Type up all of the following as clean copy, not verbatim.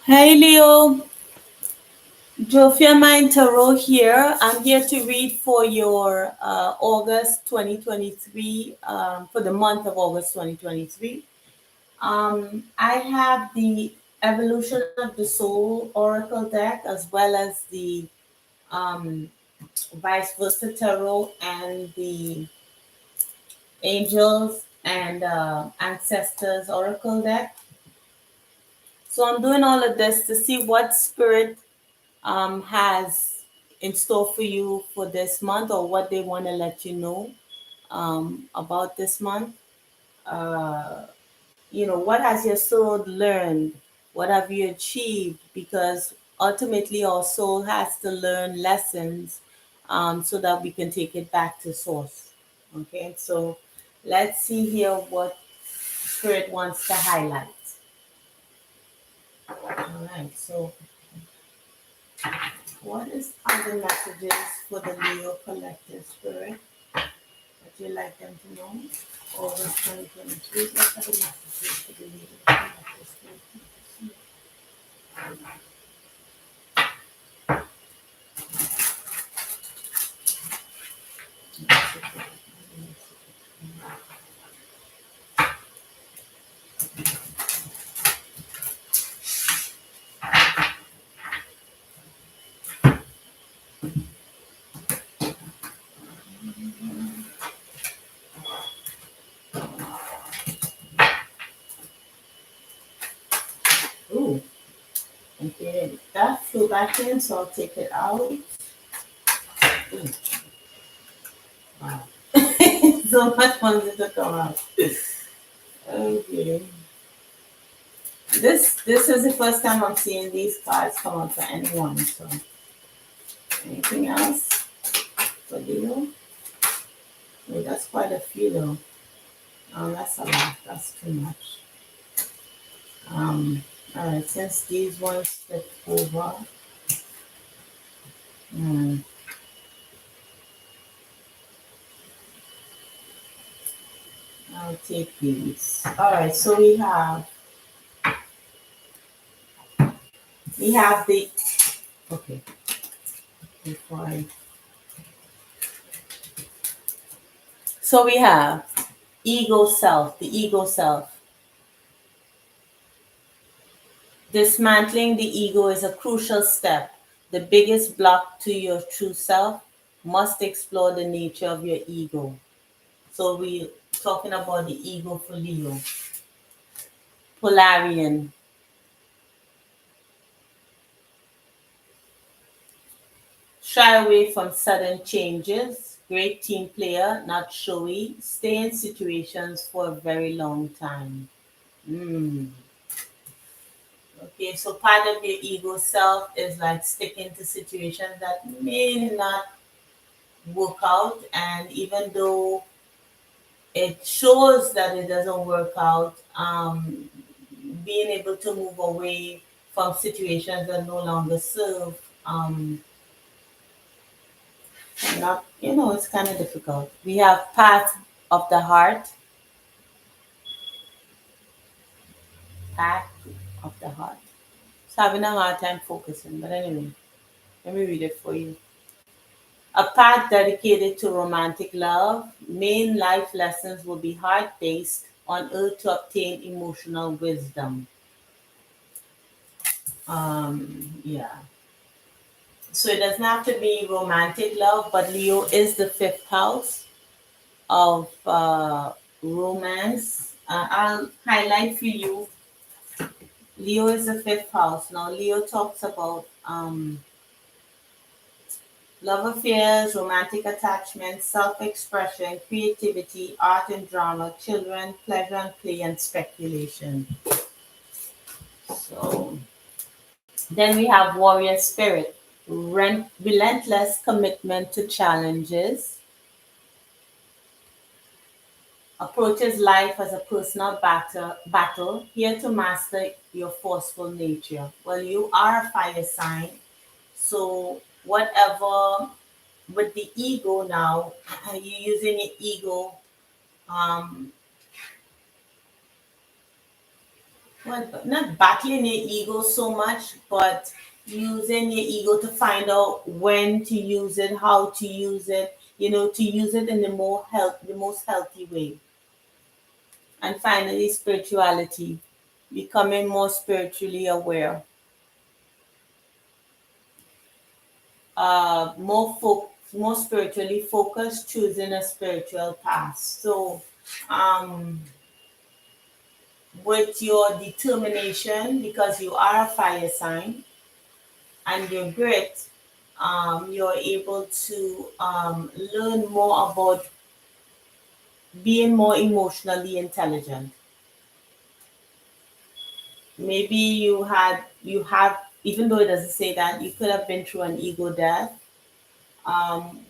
Hey Leo, Jofia Mind Tarot here. I'm here to read for your August 2023, for the month of August 2023. I have the Evolution of the Soul Oracle deck as well as the um, Vice Versa Tarot and the Angels and Ancestors Oracle deck. So I'm doing all of this to see what spirit has in store for you for this month or what they want to let you know about this month. Uh, what has your soul learned? What have you achieved? Because ultimately, our soul has to learn lessons so that we can take it back to source. Okay, so let's see here what Spirit wants to highlight. All right, so what is other messages for the Leo Collective Spirit? Would you like them to know? August 2023, what are the messages for the Leo Collective Spirit? Ooh, okay, that flew back in, so I'll take it out. Ooh, wow. So much wanted to come out. Okay. This is the first time I'm seeing these cards come out for anyone. So anything else for Leo? Oh, that's quite a few though. That's a lot. That's too much. Um, all right, since these ones flip over, mm, I'll take these. All right, so we have the okay. Before I, so we have ego self, the ego self. Dismantling the ego is a crucial step. The biggest block to your true self must explore the nature of your ego. So we talking about the ego for Leo. Polarian. Shy away from sudden changes. Great team player, not showy. Stay in situations for a very long time. Mm. Okay, so part of your ego self is like sticking to situations that may not work out, and even though it shows that it doesn't work out, being able to move away from situations that no longer serve, not it's kind of difficult. We have path of the heart, path of the heart. It's having a hard time focusing, but anyway, let me read it for you. A path dedicated to romantic love. Main life lessons will be heart based on earth to obtain emotional wisdom. Yeah. So it doesn't have to be romantic love, but Leo is the fifth house of romance. I'll highlight for you. Leo is the fifth house. Now, Leo talks about love affairs, romantic attachments, self expression, creativity, art and drama, children, pleasure and play, and speculation. So, then we have warrior spirit, relentless commitment to challenges, approaches life as a personal battle, here to master your forceful nature. Well, you are a fire sign, so whatever with the ego now, you're using your ego um, well, not battling your ego so much, but using your ego to find out when to use it, how to use it, to use it in the most healthy way. And finally, spirituality, becoming more spiritually aware, more spiritually focused, choosing a spiritual path. So, um, with your determination, because you are a fire sign, and your grit, you're able to learn more about being more emotionally intelligent. Maybe you have, even though it doesn't say that, you could have been through an ego death,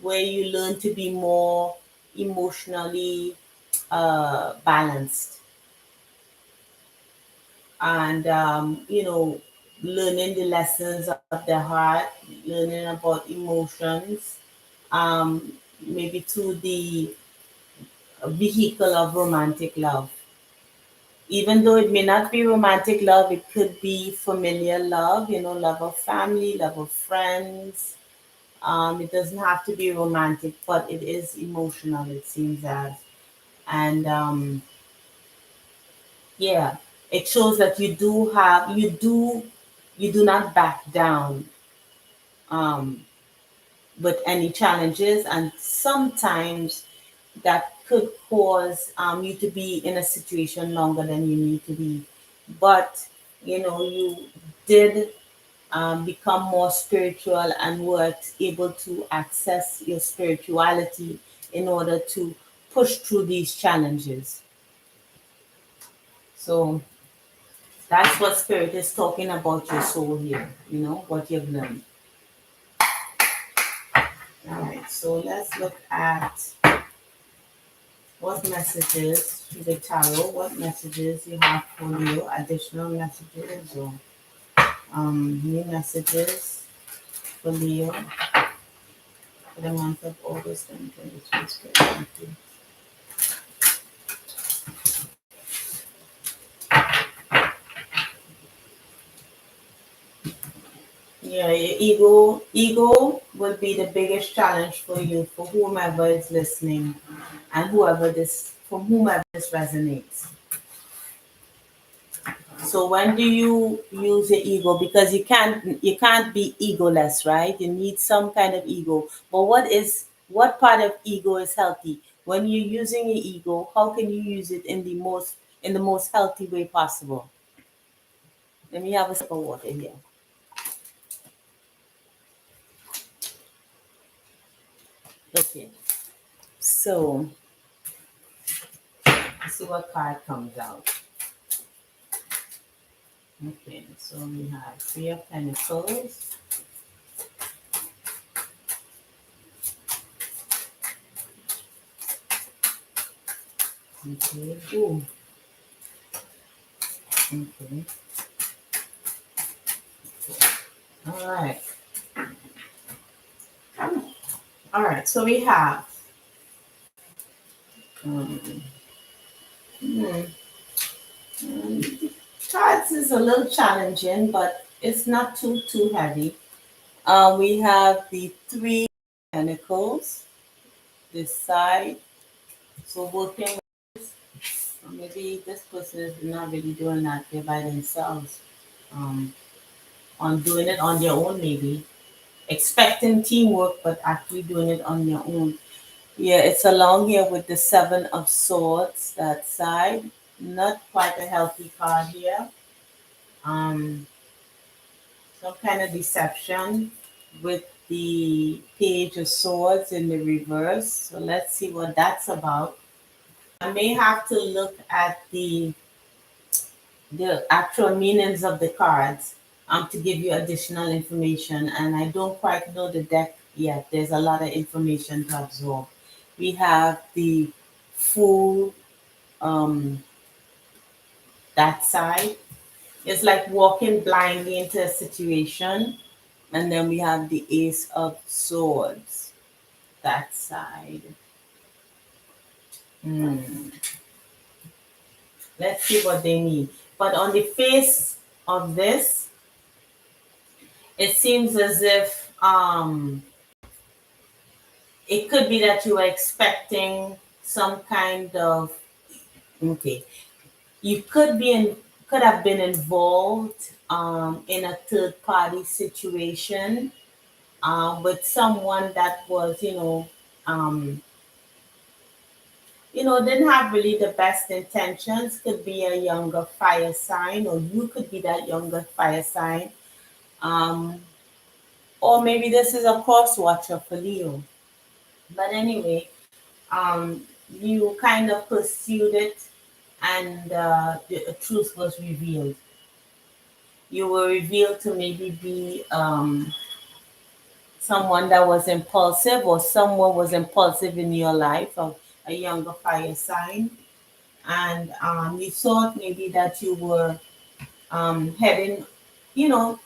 where you learn to be more emotionally balanced, and learning the lessons of the heart, learning about emotions, maybe through the vehicle of romantic love. Even though it may not be romantic love, it could be familiar love, love of family, love of friends. It doesn't have to be romantic, but it is emotional, it seems as. And yeah, it shows that you do not back down um, with any challenges, and sometimes that could cause you to be in a situation longer than you need to be. But you did become more spiritual and were able to access your spirituality in order to push through these challenges. So that's what spirit is talking about your soul here, what you've learned. All right, so let's look at what messages through the tarot, what messages you have for Leo, additional messages or new messages for Leo for the month of August 2022. Yeah, your ego would be the biggest challenge for you, for whomever is listening, and from whomever this resonates. So when do you use your ego? Because you can't be egoless, right? You need some kind of ego. But what part of ego is healthy? When you're using your ego, how can you use it in the most healthy way possible? Let me have a sip of water here. Okay. So let's see what card comes out. Okay, so we have Three of Pentacles. Okay. Ooh. Okay. All right. All right. So we have um, hmm, cards is a little challenging, but it's not too heavy. We have the Three Pentacles this side. So working, maybe this person is not really doing that there by themselves. Um, on doing it on their own, maybe expecting teamwork, but actually doing it on their own. Yeah, it's along here with the Seven of Swords, that side. Not quite a healthy card here. Um, some kind of deception with the Page of Swords in the reverse. So let's see what that's about. I may have to look at the actual meanings of the cards to give you additional information. And I don't quite know the deck yet. There's a lot of information to absorb. We have the Fool, um, that side. It's like walking blindly into a situation. And then we have the Ace of Swords, that side. Hmm. Let's see what they mean. But on the face of this, it seems as if it could be that you are expecting some kind of, okay, you could have been involved in a third party situation with someone that was, didn't have really the best intentions. Could be a younger fire sign, or you could be that younger fire sign. Um, or maybe this is a cross watcher for Leo. But anyway, you kind of pursued it, and the truth was revealed. You were revealed to maybe be someone that was impulsive, or someone was impulsive in your life, a younger fire sign. And you thought maybe that you were heading, you know,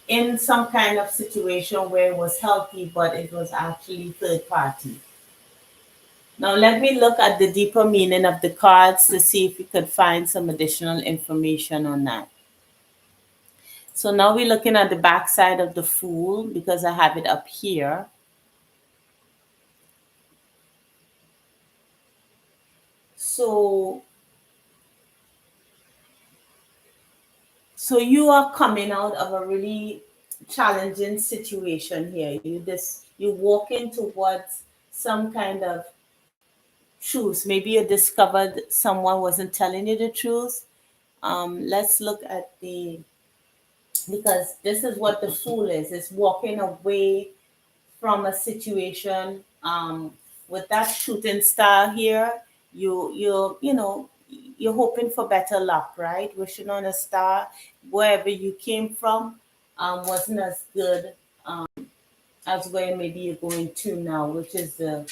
in some kind of situation where it was healthy, but it was actually third party. Now, let me look at the deeper meaning of the cards to see if we could find some additional information on that. So now we're looking at the back side of the Fool because I have it up here. So, so you are coming out of a really challenging situation here. You walking towards some kind of truth. Maybe you discovered someone wasn't telling you the truth. Let's look at the, because this is what the Fool is. It's walking away from a situation with that shooting star here. You're hoping for better luck, right? Wishing on a star. Wherever you came from wasn't as good as where maybe you're going to now, which is the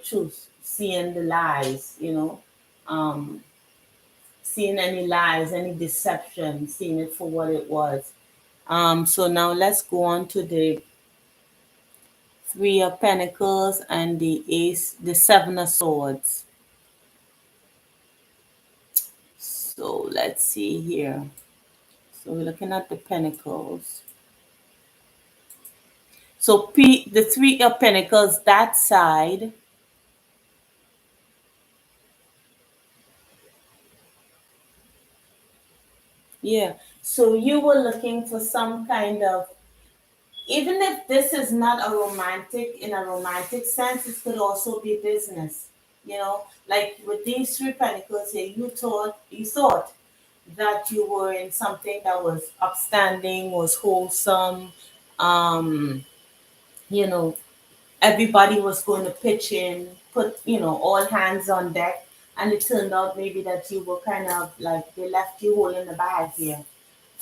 truth. Seeing the lies, um, seeing any lies, any deception, seeing it for what it was. So now let's go on to the Three of Pentacles and the Ace, the Seven of Swords. So let's see here. So we're looking at the Pentacles. So the Three of Pentacles, that side. Yeah. So you were looking for some kind of, even if this is not a romantic, in a romantic sense, it could also be business. Like with these three pentacles here, you thought that you were in something that was upstanding, was wholesome. Um, you know, Everybody was going to pitch in, put, all hands on deck. And it turned out maybe that you were kind of like they left you holding the bag here.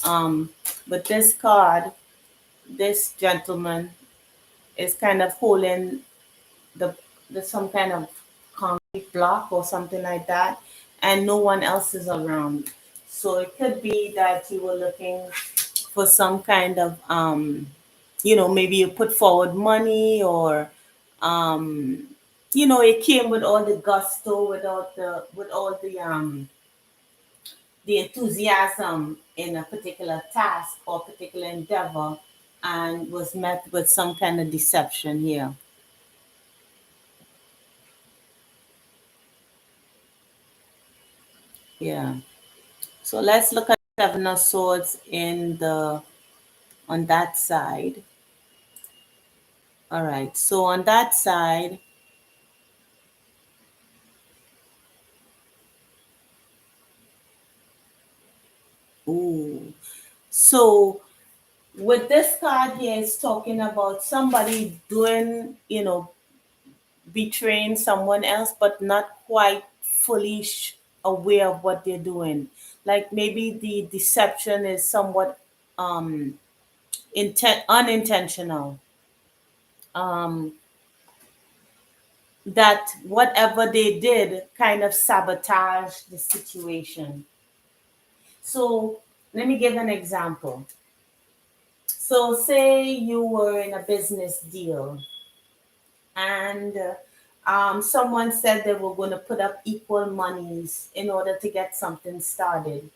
Um, but this card, this gentleman is kind of holding the, some kind of concrete block or something like that, and no one else is around. So it could be that you were looking for some kind of maybe you put forward money, or it came with all the gusto, with all the enthusiasm in a particular task or particular endeavor, and was met with some kind of deception here. Yeah. So let's look at Seven of Swords on that side. All right. So on that side, ooh. So with this card here, it's talking about somebody doing, betraying someone else, but not quite fully aware of what they're doing. Like maybe the deception is somewhat um, unintentional. Um, that whatever they did kind of sabotaged the situation. So let me give an example. So say you were in a business deal, and Someone said they were going to put up equal monies in order to get something started.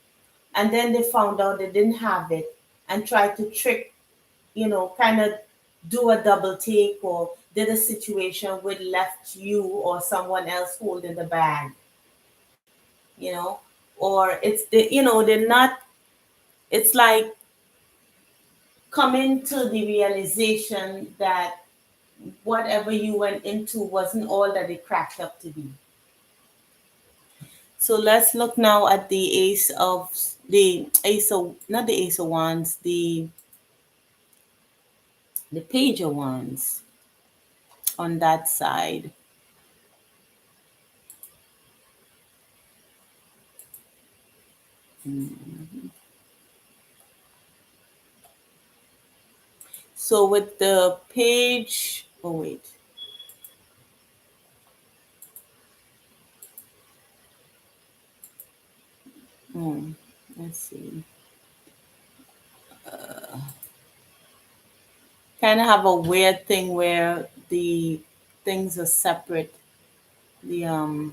And then they found out they didn't have it and tried to trick, kind of do a double take or did a situation where left you or someone else holding the bag, you know, or they're not, it's like coming to the realization that whatever you went into wasn't all that it cracked up to be. So let's look now at the ace of not the ace of wands, the page of wands on that side. So with the page, oh wait, hmm, let's see. Kind of have a weird thing where the things are separate. The okay.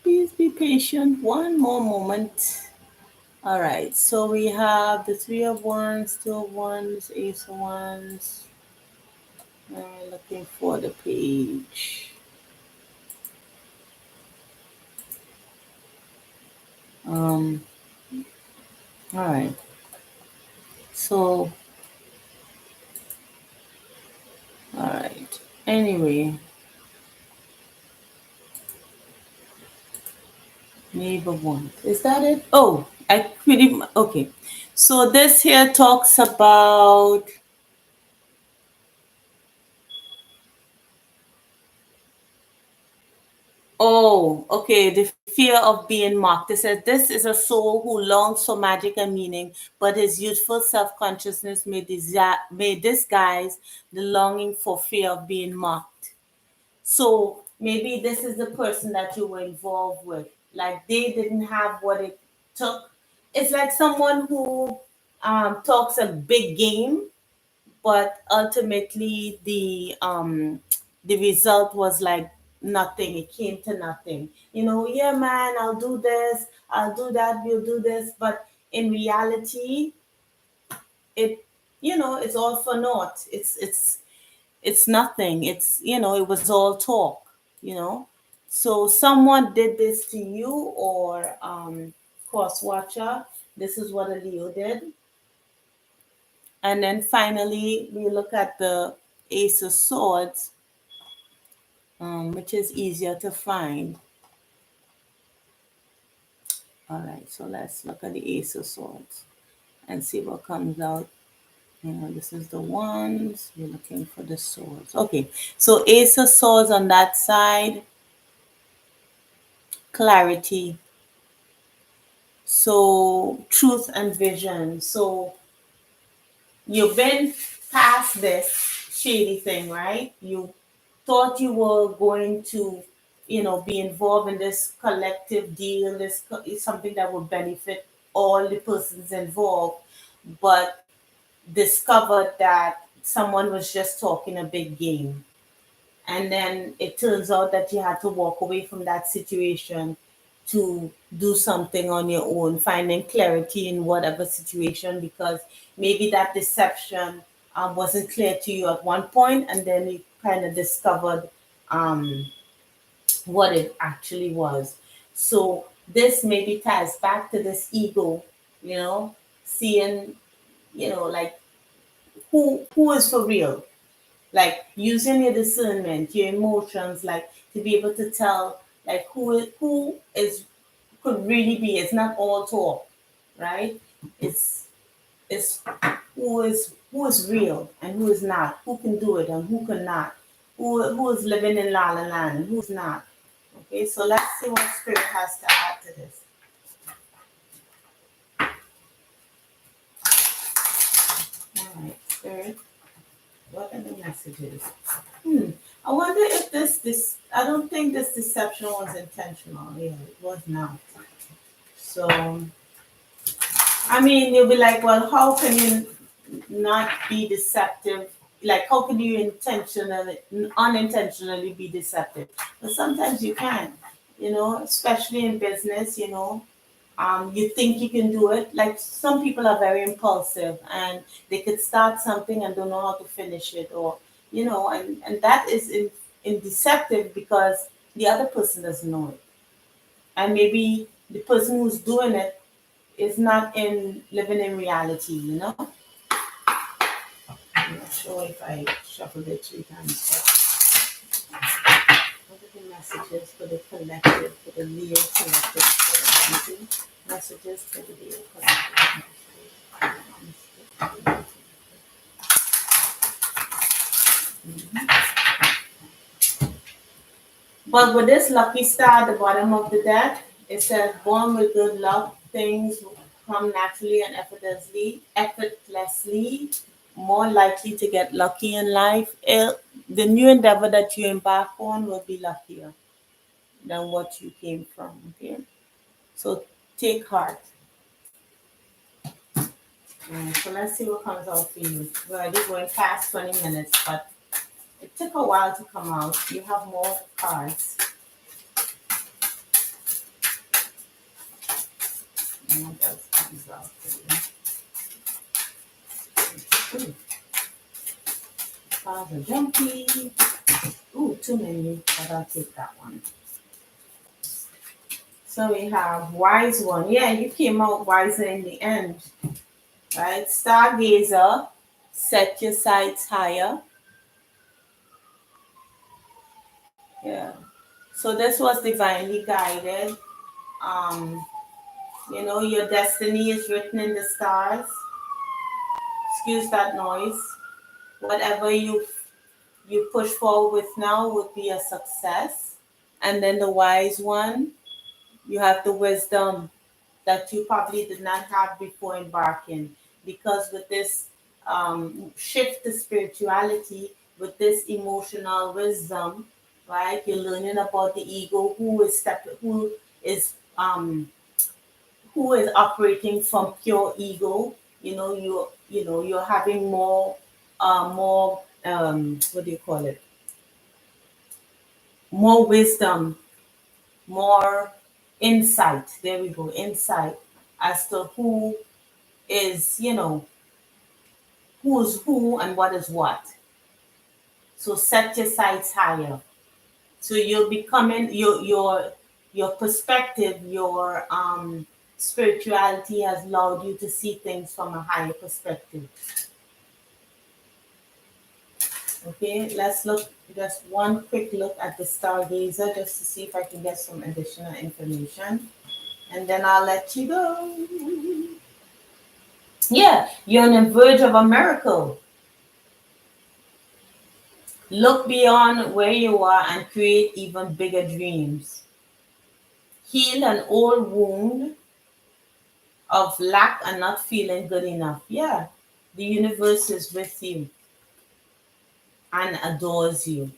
Please be patient. One more moment. All right. So we have the three of wands, two of wands, ace of wands. Looking for the page. Um. All right. So. All right. Anyway, neighbor one. Is that it? Oh, I pretty okay. So this here talks about. Oh, okay. The fear of being mocked. It says this is a soul who longs for magic and meaning, but his youthful self-consciousness may disguise the longing for fear of being mocked. So maybe this is the person that you were involved with. Like they didn't have what it took. It's like someone who talks a big game, but ultimately the result was like nothing. It came to nothing. Yeah, man, I'll do this, I'll do that, we'll do this, but in reality, it it's all for naught. It's nothing. It was all talk. you know so someone did this to you, or cross watcher. This is what a Leo did. And then finally we look at the ace of swords, which is easier to find. All right, so let's look at the ace of swords and see what comes out. This is the wands. We're looking for the swords. Okay, so ace of swords on that side, clarity. So truth and vision. So you've been past this shady thing, right? You thought you were going to, be involved in this collective deal. This is something that would benefit all the persons involved, but discovered that someone was just talking a big game. And then it turns out that you had to walk away from that situation to do something on your own, finding clarity in whatever situation, because maybe that deception wasn't clear to you at one point, and then you kind of discovered um, what it actually was. So this maybe ties back to this ego, seeing, like who is for real, like using your discernment, your emotions, like to be able to tell like who is could really be. It's not all talk, right? It's who is real and who is not, who can do it and who cannot, who is living in la la land and who's not. Okay, so let's see what spirit has to add to this. All right, spirit, what are the messages? I wonder if this I don't think this deception was intentional. Yeah, it was not. So I mean, you'll be like, well, how can you not be deceptive like how can you intentionally unintentionally be deceptive? But sometimes you can, especially in business, you think you can do it. Like some people are very impulsive and they could start something and don't know how to finish it, or and that is in deceptive because the other person doesn't know it, and maybe the person who's doing it is not in living in reality. I'm not sure if I shuffled it 3 times. What are the messages for the collective, for the Leo collective, for the messages for the Leo collective? But with this lucky star at the bottom of the deck, it says, born with good luck, things come naturally and effortlessly, more likely to get lucky in life. The new endeavor that you embark on will be luckier than what you came from. Okay, so take heart. So let's see what comes out for you. We're already going past 20 minutes, but it took a while to come out. You have more cards. And what else comes out for you? Ooh, cards are jumpy. Ooh, too many, but I'll take that one. So we have wise one. Yeah, you came out wiser in the end, right? Stargazer, set your sights higher. Yeah. So this was divinely guided. Um, your destiny is written in the stars. Excuse that noise. Whatever you push forward with now would be a success. And then the wise one, you have the wisdom that you probably did not have before embarking. Because with this shift to spirituality, with this emotional wisdom, right? You're learning about the ego, is um, who is operating from pure ego. You're having more what do you call it? More wisdom, more insight. There we go, insight as to who is, who's who and what is what. So set your sights higher. So you're becoming your perspective, your spirituality has allowed you to see things from a higher perspective. Okay, let's look just one quick look at the stargazer just to see if I can get some additional information. And then I'll let you go. Yeah, you're on the verge of a miracle. Look beyond where you are and create even bigger dreams. Heal an old wound of lack and not feeling good enough. Yeah, the universe is with you and adores you.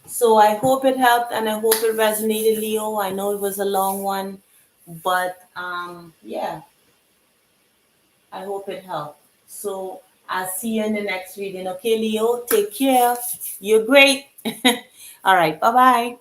So I hope it helped and I hope it resonated, Leo. I know it was a long one, but yeah, I hope it helped. So I'll see you in the next reading. Okay, Leo, take care. You're great. All right, bye bye.